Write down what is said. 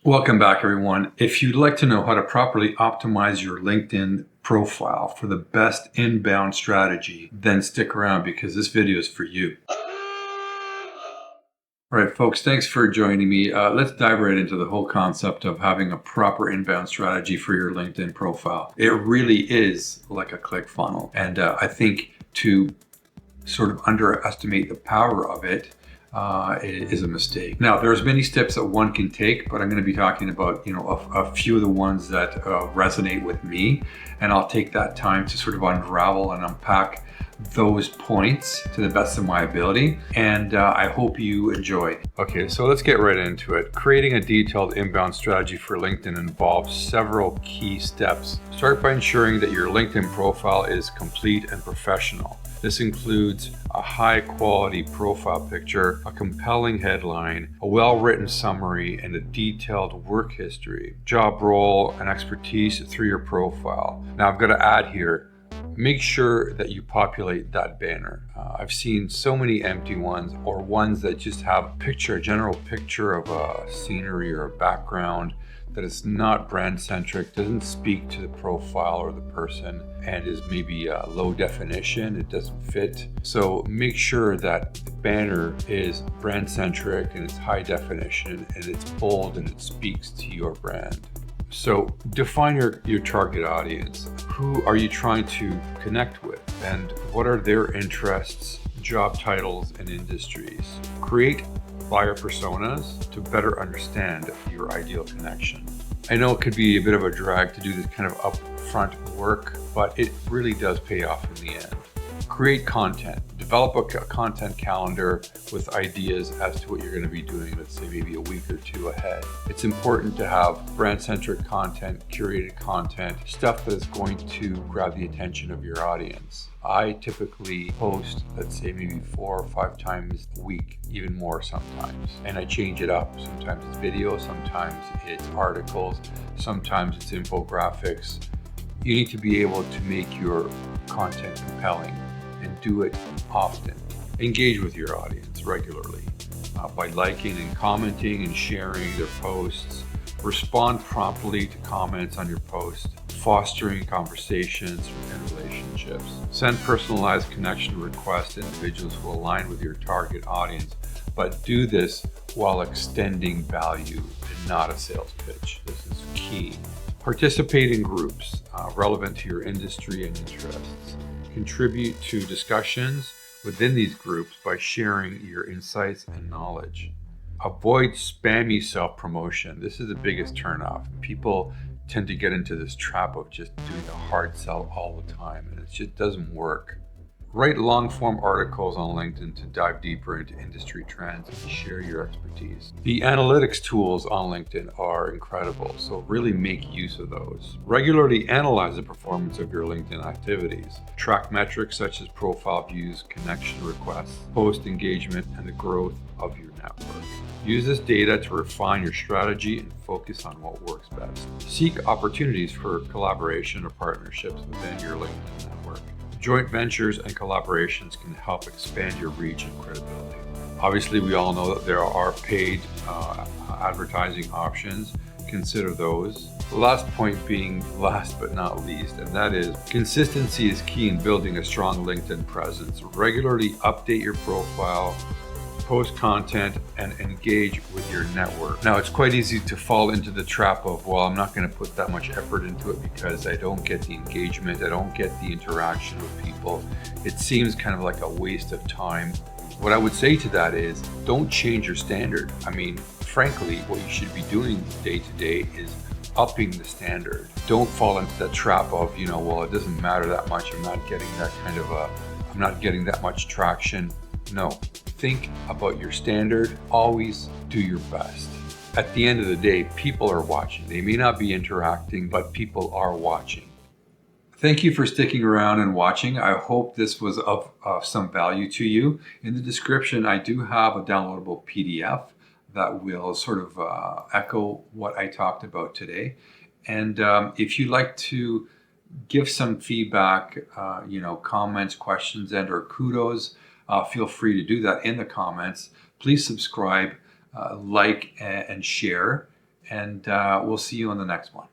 Welcome back, everyone. If you'd like to know how to properly optimize your LinkedIn profile for the best inbound strategy, then stick around because this video is for you. All right, folks, thanks for joining me. Let's dive right into the whole concept of having a proper inbound strategy for your LinkedIn profile. It really is like a ClickFunnels. And I think to sort of underestimate the power of it is a mistake. Now, there's many steps that one can take, but I'm going to be talking about, a few of the ones that resonate with me, and I'll take that time to sort of unravel and unpack those points to the best of my ability, and I hope you enjoy. Okay, so let's get right into it. Creating a detailed inbound strategy for LinkedIn involves several key steps. Start by ensuring that your LinkedIn profile is complete and professional. This includes a high-quality profile picture, a compelling headline, a well-written summary, and a detailed work history, job role, and expertise through your profile. Now, I've got to add here, make sure that you populate that banner. I've seen so many empty ones or ones that just have a general picture of a scenery or a background that is not brand centric, doesn't speak to the profile or the person, and is maybe low definition, it doesn't fit. So make sure that the banner is brand centric and it's high definition and it's bold and it speaks to your brand. So define your target audience. Who are you trying to connect with, and what are their interests, job titles, and industries? Create buyer personas to better understand your ideal connection. I know it could be a bit of a drag to do this kind of upfront work, but it really does pay off in the end. Create content. Develop a content calendar with ideas as to what you're going to be doing, let's say maybe a week or two ahead. It's important to have brand-centric content, curated content, stuff that is going to grab the attention of your audience. I typically post, let's say maybe 4 or 5 times a week, even more sometimes. And I change it up. Sometimes it's video, sometimes it's articles, sometimes it's infographics. You need to be able to make your content compelling and do it often. Engage with your audience regularly by liking and commenting and sharing their posts. Respond promptly to comments on your post, fostering conversations and relationships. Send personalized connection requests to individuals who align with your target audience, but do this while extending value and not a sales pitch. This is key. Participate in groups relevant to your industry and interests. Contribute to discussions within these groups by sharing your insights and knowledge. Avoid spammy self-promotion. This is the biggest turnoff. People tend to get into this trap of just doing a hard sell all the time, and it just doesn't work. Write long-form articles on LinkedIn to dive deeper into industry trends and share your expertise. The analytics tools on LinkedIn are incredible, so really make use of those. Regularly analyze the performance of your LinkedIn activities. Track metrics such as profile views, connection requests, post engagement, and the growth of your network. Use this data to refine your strategy and focus on what works best. Seek opportunities for collaboration or partnerships within your LinkedIn network. Joint ventures and collaborations can help expand your reach and credibility. Obviously, we all know that there are paid advertising options. Consider those. The last point being last but not least, and that is consistency is key in building a strong LinkedIn presence. Regularly update your profile, post content, and engage with your network. Now, it's quite easy to fall into the trap of, well, I'm not going to put that much effort into it because I don't get the engagement, I don't get the interaction with people. It seems kind of like a waste of time. What I would say to that is, don't change your standard. I mean, frankly, what you should be doing day to day is upping the standard. Don't fall into that trap of, well, it doesn't matter that much. I'm not getting that much traction. No. Think about your standard. Always do your best. At the end of the day, people are watching. They may not be interacting, but people are watching. Thank you for sticking around and watching. I hope this was of some value to you. In the description, I do have a downloadable PDF that will sort of echo what I talked about today. And if you'd like to give some feedback, comments, questions, and or kudos, feel free to do that in the comments. Please subscribe, like, and share. and we'll see you on the next one.